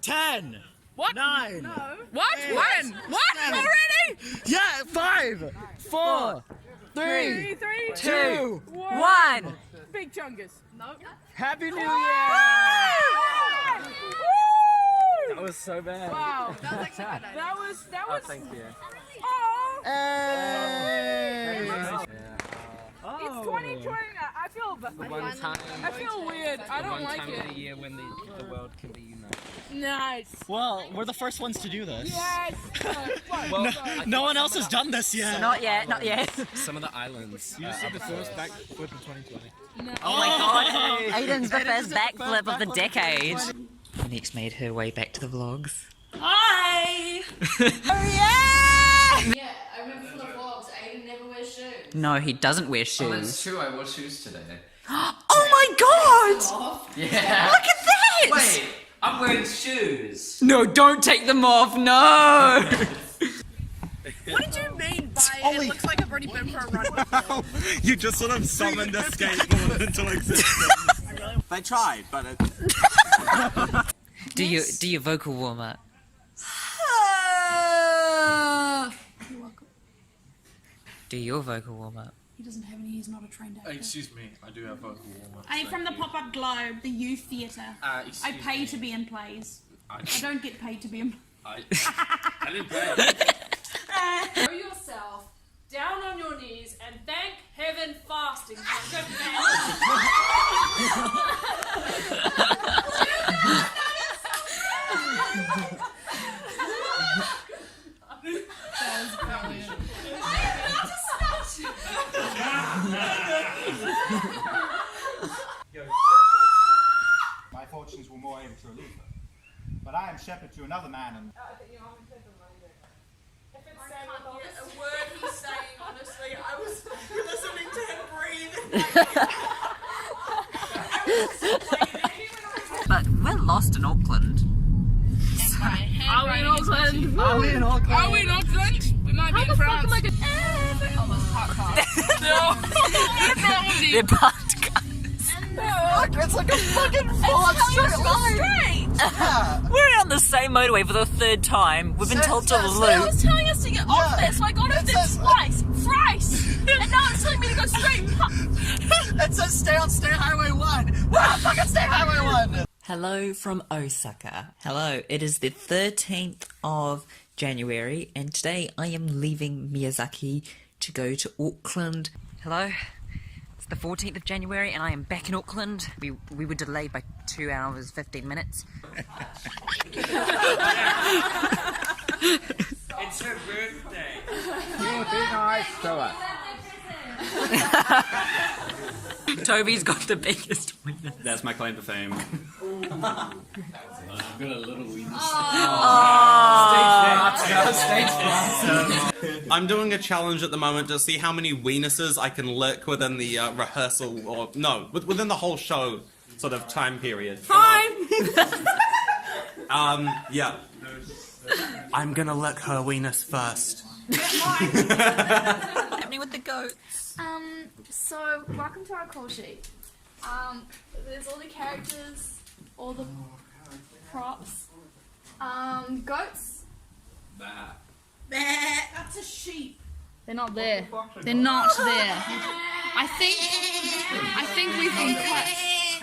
10. What? 9. No. What? 8, When? What? 7. Already? Yeah, 5, 4, 3, 2, 1. Big chungus. Nope. Happy New Year! That was so bad. Wow. That was actually bad. That was. Oh, thank you. Oh. Hey! It's 2020. I feel. One time. I feel weird. I don't One like time of the it. year when the world can be united. Nice. Well, we're the first ones to do this. Yes. No one else has done this yet. Not yet, not yet. Some of the islands. You just did the first backflip in 2020. No. Oh my god, Aiden's the first backflip of the decade. Next made her way back to the vlogs. Hi! Oh yeah! Yeah, I remember from the vlogs, Aiden never wears shoes. No, he doesn't wear Oh, that's shoes. true. I wore shoes today. Oh my god! Yeah. Look at that! Wait, I'm wearing shoes. No, don't take them off, no! What did you mean by it looks like I've already been for a run? You just sort of summoned a skateboard into existence. They tried, but it... Do your vocal warm up. Do your vocal warm up. He doesn't have any, he's not a trained actor. Excuse me, I do have vocal warm-up. I'm from the Pop-Up Globe, the youth theatre. I pay to be in plays. I don't get paid to be in I didn't pay. Throw yourself down on your knees and thank heaven fasting for a good My fortunes were more able to relieve her. But I am shepherd to another man and... a word he's saying, honestly. I was listening to him breathe. But we're lost in Auckland. Are we in Auckland? Are we in Auckland? Are we in Auckland? We might be in France. No. They're part Look, it's like a fucking full-on straight line. We're on the same motorway for the third time. We've been told to It loop. was telling us to get off there, so I got off there thrice. And now it's telling me to go straight. It says stay on State Highway 1. We're on fucking State Highway 1. Hello from Osaka. Hello, it is the 13th of January and today I am leaving Miyazaki to go to Auckland. Hello, it's the 14th of January and I am back in Auckland. We were delayed by 2 hours, 15 minutes. It's her birthday. You'll be nice to her. Toby's got the biggest winner. That's my claim to fame. I've got a little weenus. I'm doing a challenge at the moment to see how many weenuses I can lick within the rehearsal, or no, within the whole show sort of time period. Yeah. I'm gonna lick her weenus first. Happening with the goats. So, welcome to our call sheet. There's all the characters, all the props. Goats. That's a sheep. They're not there. They're not there. I think we've been cut.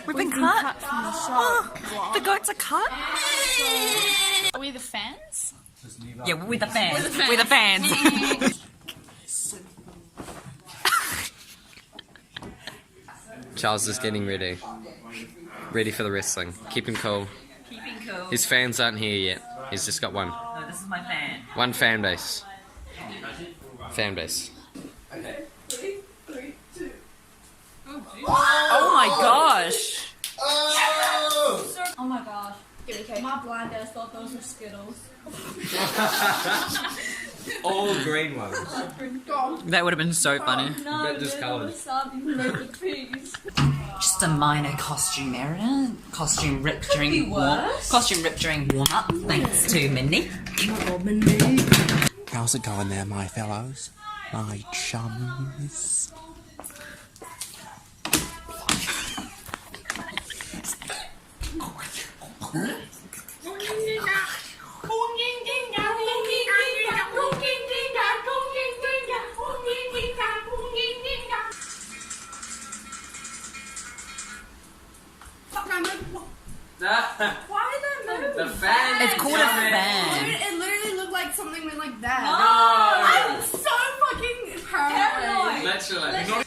We've been cut. From the show. The goats are cut? Are we the fans? Yeah, we're the fans. We're the fans. Charles is getting ready. Ready for the wrestling. Keep him cool. Keeping cool. His fans aren't here yet. He's just got one. No, this is my fan. One fan base. Fan base. Oh my gosh. Oh my gosh. My blind ass thought those were Skittles. All green ones. That would have been so funny. No, discoloured. Just a minor costume error. Costume ripped during warm up. Thanks to Minnie. How's it going there, my fellows? My chums? It's called a fan. Dude, it literally looked like something went like that. No! I'm so fucking paranoid. Literally.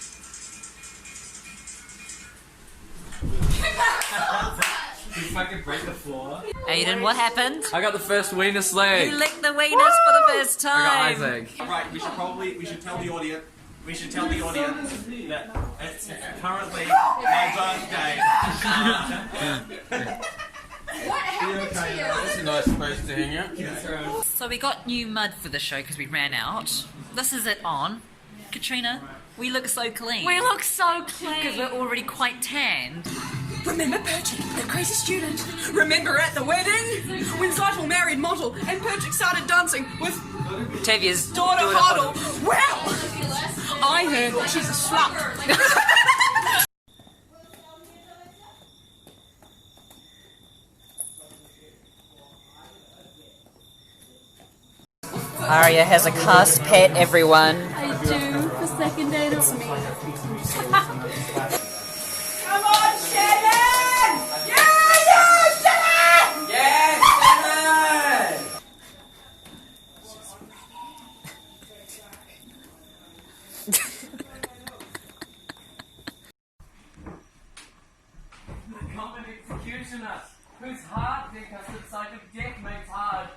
You fucking break the floor. Aiden, what happened? I got the first wiener slag. You licked the wieners for the first time. I got Isaac. Right, we should tell the audience that it's currently my birthday. What happened to you? That's a nice place to hang out. So we got new mud for the show because we ran out. This is it on. Katrina, we look so clean. We look so clean. Because we're already quite tanned. Remember Perchik, the crazy student? Remember at the wedding? When Zeitel married Model and Perchik started dancing with Tavia's daughter Hoddle. Well, I heard that she's a slut. Aria has a cast pet, everyone. I do. For second date, it's me. Come on, Shannon! Yeah, Shannon! Yes, Shannon! Common executioner, whose heart because the sight of death makes hard.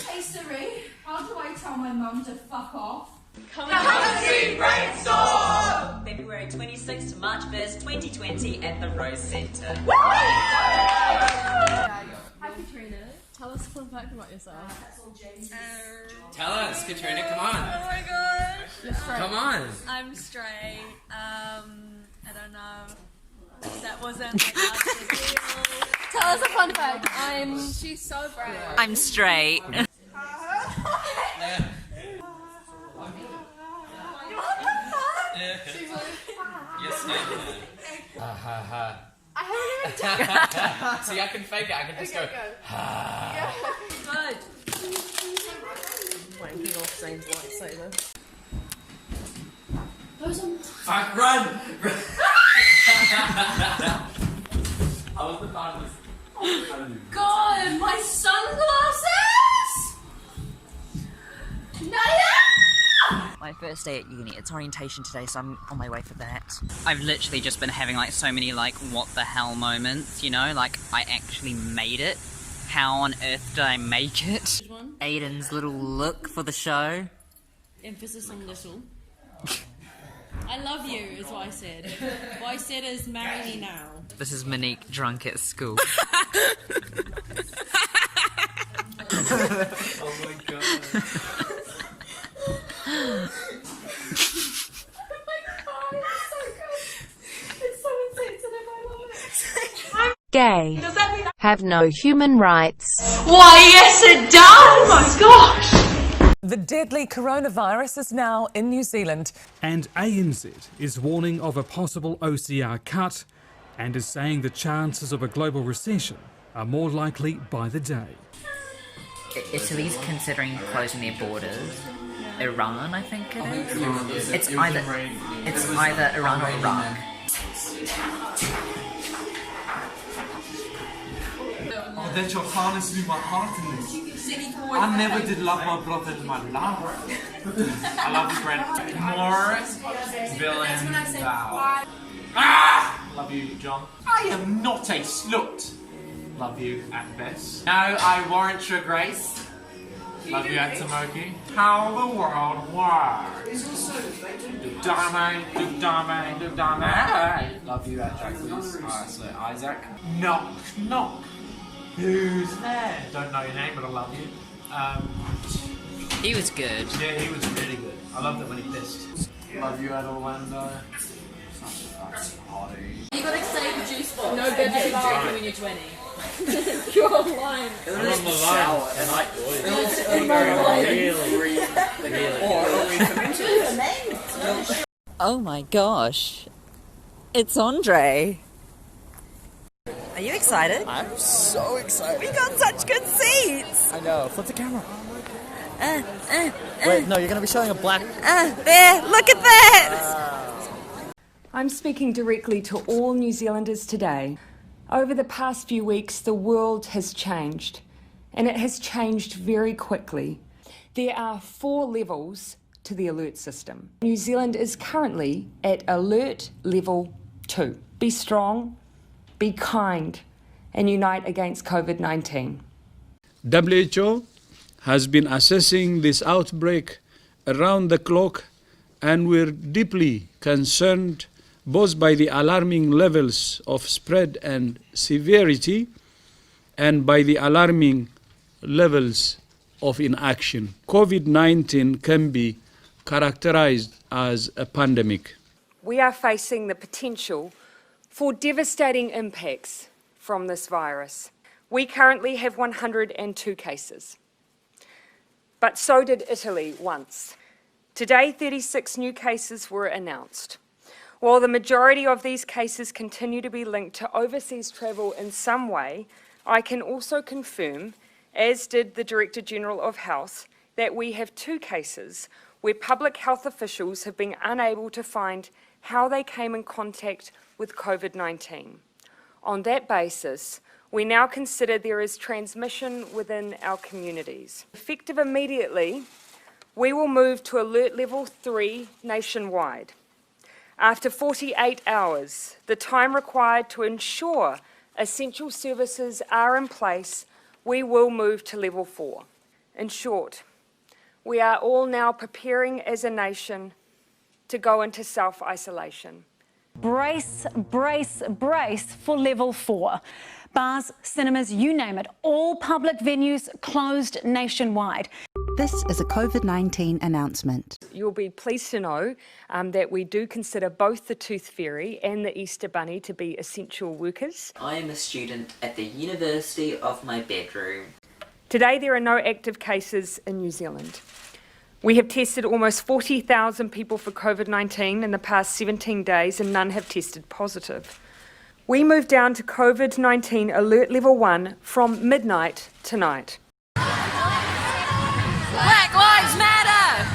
Hey Siri, how do I tell my mum to fuck off? Come and see Brainstorm! February 26th to March 1st, 2020 at the Rose Centre. Hi Katrina, tell us a fun fact about yourself. Tell us, Katrina, come on. Oh my gosh. You're straight. Come on. I'm straight. I don't know. That wasn't like much of a deal. Tell us a fun fact. She's so brave. I'm straight. Yes, I haven't even See, I can fake it. I can just go. Good. wanking off Zane's lightsaber. Fuck, run! I was the part of this. God, my sunglasses! Naya! My first day at uni. It's orientation today, so I'm on my way for that. I've literally just been having like so many like what the hell moments, you know, like I actually made it. How on earth did I make it? Aiden's little look for the show. Emphasis on little. I love you is what I said. What I said is marry me now. This is Monique drunk at school. Oh my god. Gay. Have no human rights. Why, yes it does! Oh my gosh! The deadly coronavirus is now in New Zealand. And ANZ is warning of a possible OCR cut and is saying the chances of a global recession are more likely by the day. Italy's considering closing their borders. Iran, I think it is. It's either Iran or Iraq. Oh, that you're harnessing my heart in this. I never did love my brother in my life. I love you, Brent. More villain thou. Ah! Love you, John. I am not a slut. Love you at best. No, I warrant your grace. Love you at Tamoki. How the world works. Love you at Jacques. So Isaac. Knock, knock. Who's there? Don't know your name, but I love you. He was good. Yeah, he was really good. I loved it when he pissed. Love you at Orlando. Such a fucking hottie. You gotta say the juice box. No bedroom drinking when you're 20. You're online. I'm on the line. Oh my gosh. It's Andre. Are you excited? I'm so excited. We got such good seats. I know. Flip the camera. Wait, no, you're going to be showing a black... There, look at that! I'm speaking directly to all New Zealanders today. Over the past few weeks, the world has changed, and it has changed very quickly. There are 4 levels to the alert system. New Zealand is currently at alert level 2. Be strong, be kind, and unite against COVID-19. WHO has been assessing this outbreak around the clock, and we're deeply concerned both by the alarming levels of spread and severity and by the alarming levels of inaction. COVID-19 can be characterized as a pandemic. We are facing the potential for devastating impacts from this virus. We currently have 102 cases, but so did Italy once. Today, 36 new cases were announced. While the majority of these cases continue to be linked to overseas travel in some way, I can also confirm, as did the Director General of Health, that we have 2 cases where public health officials have been unable to find how they came in contact with COVID-19. On that basis, we now consider there is transmission within our communities. Effective immediately, we will move to alert level 3 nationwide. After 48 hours, the time required to ensure essential services are in place, we will move to level 4. In short, we are all now preparing as a nation to go into self-isolation. Brace, brace, brace for level 4. Bars, cinemas, you name it, all public venues closed nationwide. This is a COVID-19 announcement. You'll be pleased to know that we do consider both the Tooth Fairy and the Easter Bunny to be essential workers. I am a student at the University of my bedroom. Today there are no active cases in New Zealand. We have tested almost 40,000 people for COVID-19 in the past 17 days and none have tested positive. We moved down to COVID-19 alert level 1 from midnight tonight. Black Lives Matter!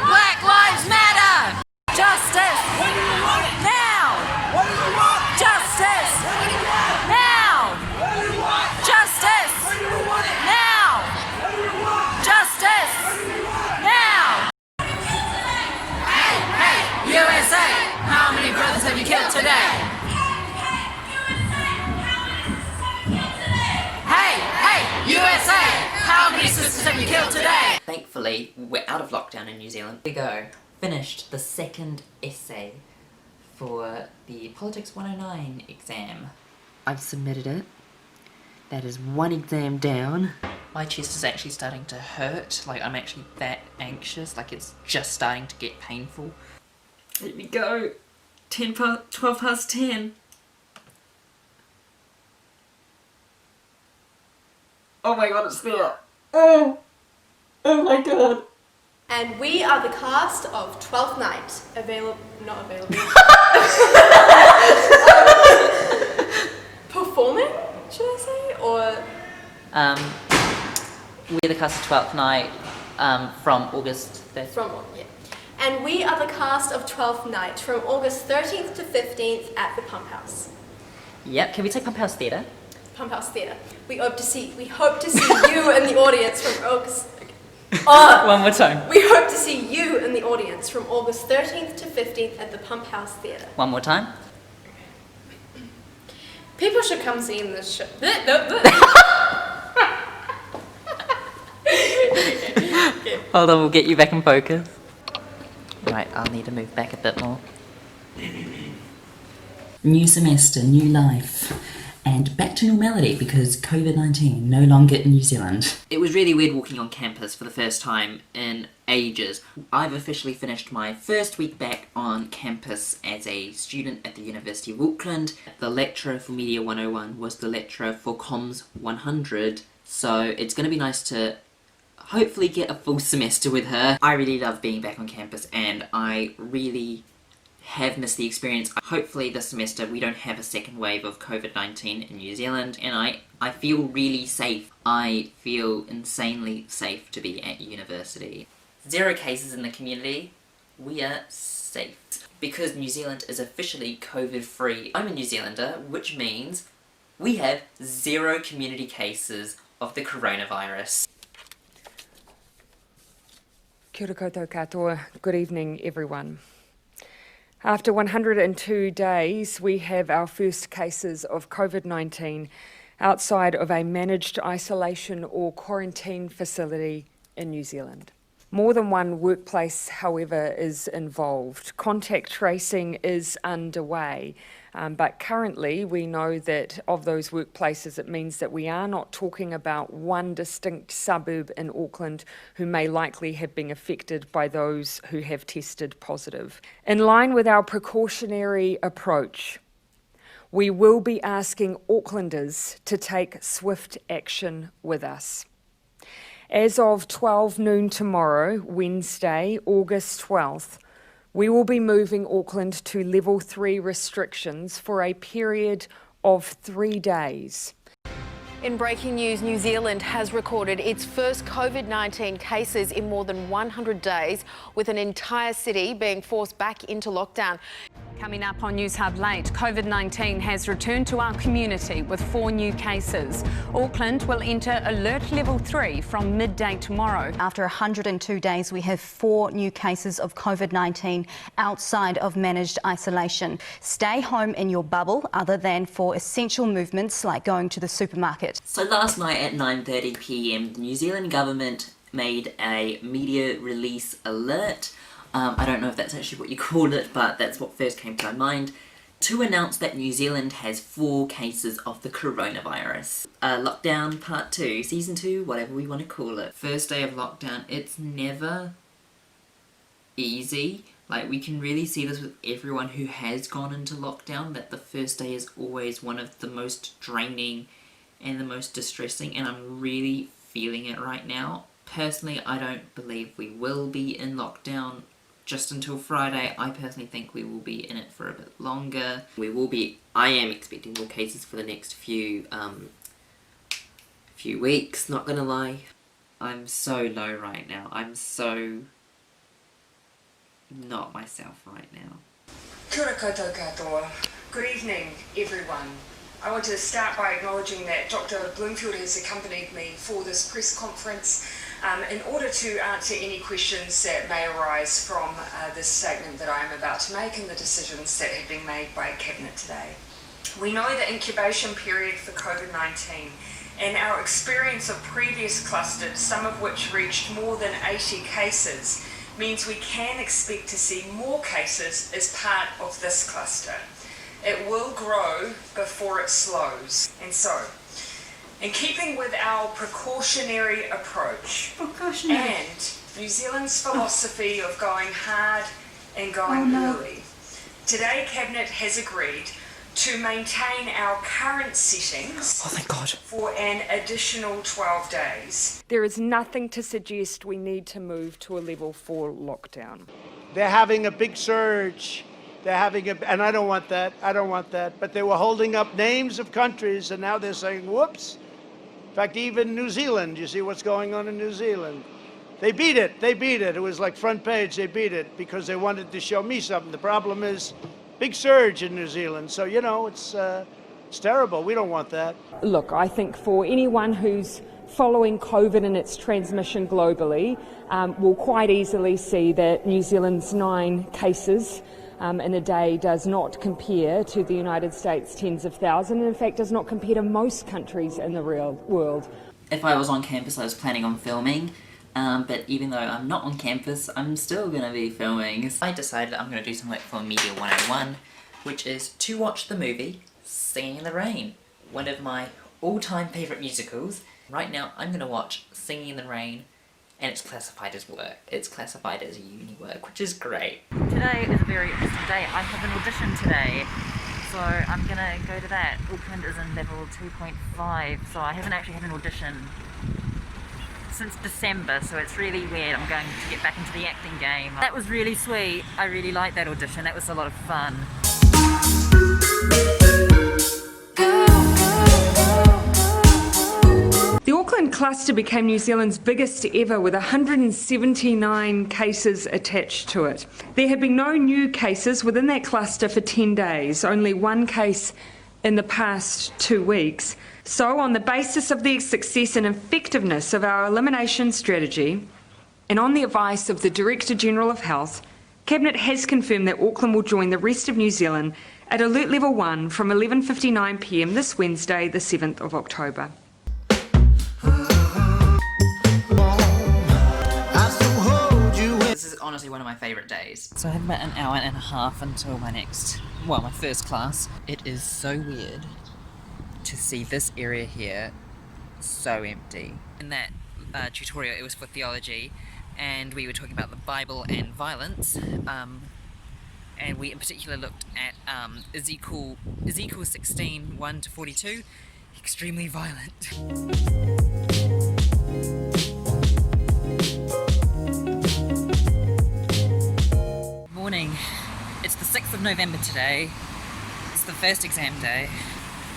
Black Lives Matter! Justice! Now! Justice! Now! Justice! Now! Justice! Now! Hey, USA! How many brothers have you killed today? Hey, USA! How many sisters have you killed today? Thankfully, we're out of lockdown in New Zealand. There we go. Finished the second essay for the Politics 109 exam. I've submitted it. That is 1 exam down. My chest is actually starting to hurt. Like, I'm actually that anxious. Like, it's just starting to get painful. Let me go. 12 past 10. Oh my god, it's there. Oh my god. And we are the cast of 12th Night. Not available. Performing, should I say? Or? We're the cast of 12th Night from August 13th. Yeah. And we are the cast of 12th Night from August 13th to 15th at the PUMPHOUSE. Yep, can we say PUMPHOUSE Theatre? PUMPHOUSE Theatre. We hope to see you in the audience from August... One more time. We hope to see you in the audience from August 13th to 15th at the PUMPHOUSE Theatre. One more time. People should come see this show. Hold on, we'll get you back in focus. Right, I'll need to move back a bit more. New semester, new life. And back to normality because COVID-19 no longer in New Zealand. It was really weird walking on campus for the first time in ages. I've officially finished my first week back on campus as a student at the University of Auckland. The lecturer for Media 101 was the lecturer for Comms 100, so it's going to be nice to hopefully get a full semester with her. I really love being back on campus and I really have missed the experience. Hopefully this semester we don't have a second wave of COVID-19 in New Zealand, and I feel really safe. I feel insanely safe to be at university. 0 cases in the community. We are safe. Because New Zealand is officially COVID-free. I'm a New Zealander, which means we have 0 community cases of the coronavirus. Kia ora koutou katoa. Good evening, everyone. After 102 days, we have our first cases of COVID-19 outside of a managed isolation or quarantine facility in New Zealand. More than one workplace, however, is involved. Contact tracing is underway, but currently we know that of those workplaces, it means that we are not talking about one distinct suburb in Auckland who may likely have been affected by those who have tested positive. In line with our precautionary approach, we will be asking Aucklanders to take swift action with us. As of 12 noon tomorrow, Wednesday, August 12th, we will be moving Auckland to level 3 restrictions for a period of 3 days. In breaking news, New Zealand has recorded its first COVID-19 cases in more than 100 days, with an entire city being forced back into lockdown. Coming up on News Hub Late, COVID-19 has returned to our community with 4 new cases. Auckland will enter alert level 3 from midday tomorrow. After 102 days, we have 4 new cases of COVID-19 outside of managed isolation. Stay home in your bubble other than for essential movements like going to the supermarket. So last night at 9:30 PM, the New Zealand government made a media release alert. I don't know if that's actually what you called it, but that's what first came to my mind, to announce that New Zealand has 4 cases of the coronavirus. Lockdown part 2, season 2, whatever we want to call it. First day of lockdown, it's never easy. Like, we can really see this with everyone who has gone into lockdown, that the first day is always one of the most draining and the most distressing, and I'm really feeling it right now. Personally, I don't believe we will be in lockdown just until Friday. I personally think we will be in it for a bit longer. I am expecting more cases for the next few weeks, not gonna lie. I'm so low right now. I'm so not myself right now. Kia ora koutou katoa. Good evening, everyone. I want to start by acknowledging that Dr. Bloomfield has accompanied me for this press conference in order to answer any questions that may arise from this statement that I am about to make and the decisions that have been made by Cabinet today. We know the incubation period for COVID-19 and our experience of previous clusters, some of which reached more than 80 cases, means we can expect to see more cases as part of this cluster. It will grow before it slows. And so, in keeping with our precautionary approach and New Zealand's philosophy of going hard and going early, today Cabinet has agreed to maintain our current settings for an additional 12 days. There is nothing to suggest we need to move to a level 4 lockdown. They're having a big surge. And I don't want that, but they were holding up names of countries, and now they're saying, whoops. In fact, even New Zealand, you see what's going on in New Zealand. They beat it. It was like front page, they beat it, because they wanted to show me something. The problem is, big surge in New Zealand, so, you know, it's terrible. We don't want that. Look, I think for anyone who's following COVID and its transmission globally, will quite easily see that New Zealand's 9 cases in a day does not compare to the United States' tens of thousands, and in fact does not compare to most countries in the real world. If I was on campus, I was planning on filming, but even though I'm not on campus, I'm still going to be filming. I decided I'm going to do something for Media 101, which is to watch the movie Singing in the Rain, one of my all-time favourite musicals. Right now, I'm going to watch Singing in the Rain, and it's classified as work. It's classified as uni work, which is great. Today is a very interesting day. I have an audition today, so I'm gonna go to that. Auckland is in level 2.5, so I haven't actually had an audition since December, so it's really weird. I'm going to get back into the acting game. That was really sweet. I really liked that audition. That was a lot of fun. The Auckland cluster became New Zealand's biggest ever, with 179 cases attached to it. There have been no new cases within that cluster for 10 days, only one case in the past 2 weeks. So, on the basis of the success and effectiveness of our elimination strategy, and on the advice of the Director General of Health, Cabinet has confirmed that Auckland will join the rest of New Zealand at Alert Level 1 from 11:59 p.m. this Wednesday, the 7th of October. This is honestly one of my favourite days. So I have about an hour and a half until my first class. It is so weird to see this area here so empty. In that tutorial, it was for theology, and we were talking about the Bible and violence, and we in particular looked at Ezekiel 16, 1-42, extremely violent. Morning. It's the 6th of November today. It's the first exam day.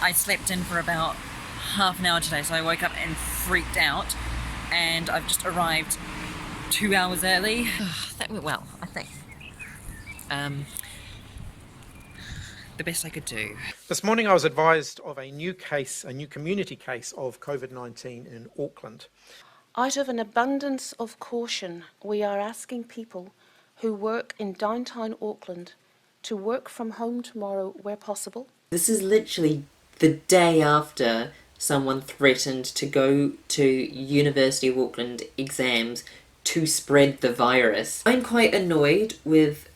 I slept in for about half an hour today, so I woke up and freaked out, and I've just arrived 2 hours early. That went well, I think. The best I could do. This morning I was advised of a new community case of COVID-19 in Auckland. Out of an abundance of caution, we are asking people who work in downtown Auckland to work from home tomorrow where possible. This is literally the day after someone threatened to go to University of Auckland exams to spread the virus. I'm quite annoyed with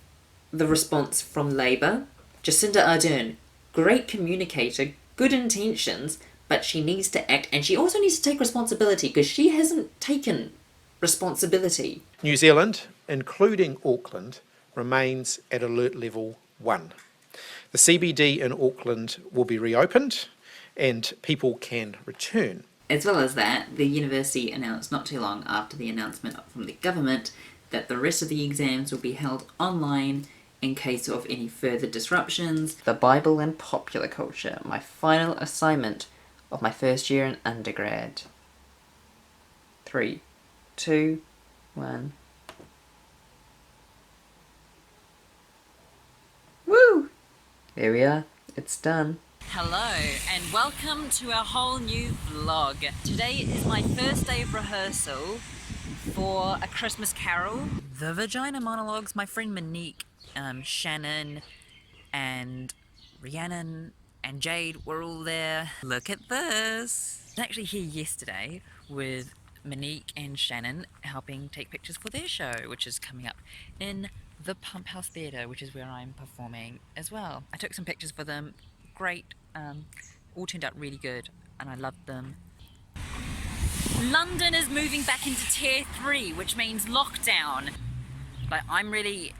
the response from Labour. Jacinda Ardern, great communicator, good intentions, but she needs to act, and she also needs to take responsibility because she hasn't taken responsibility. New Zealand, including Auckland, remains at Alert Level 1. The CBD in Auckland will be reopened and people can return. As well as that, the university announced not too long after the announcement from the government that the rest of the exams will be held online in case of any further disruptions. The Bible and popular culture, my final assignment of my first year in undergrad. 3, 2, 1. Woo! There we are. It's done. Hello, and welcome to our whole new vlog. Today is my first day of rehearsal for A Christmas Carol. The Vagina Monologues, my friend Monique, Shannon, and Rhiannon, and Jade were all there. Look at this! I was actually here yesterday with Monique and Shannon helping take pictures for their show, which is coming up in the PUMPHOUSE Theatre, which is where I'm performing as well. I took some pictures for them. Great. All turned out really good, and I loved them. London is moving back into Tier 3, which means lockdown. Like, I'm really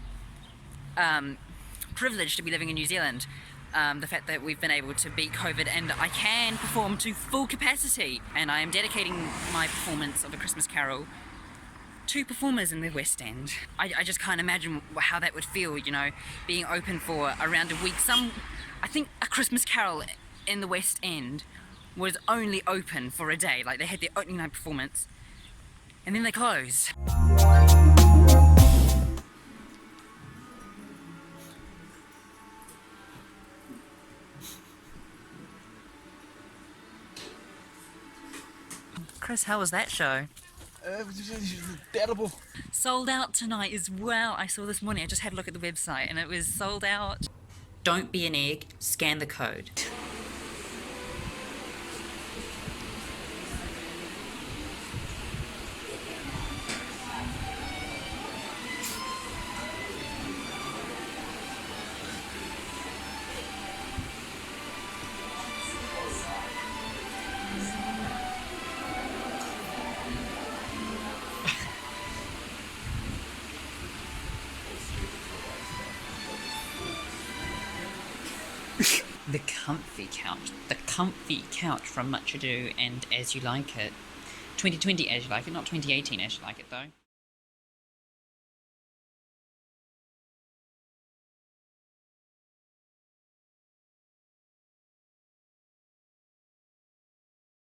privileged to be living in New Zealand. The fact that we've been able to beat COVID and I can perform to full capacity, and I am dedicating my performance of A Christmas Carol to performers in the West End. I just can't imagine how that would feel, you know, being open for around a week. I think A Christmas Carol in the West End was only open for a day. Like, they had their opening night performance and then they closed. Chris, how was that show? Terrible. Sold out tonight as well. I saw this morning. I just had a look at the website and it was sold out. Don't be an egg. Scan the code. The comfy couch from Much Ado and As You Like It. 2020 as you like it, not 2018 as you like it though.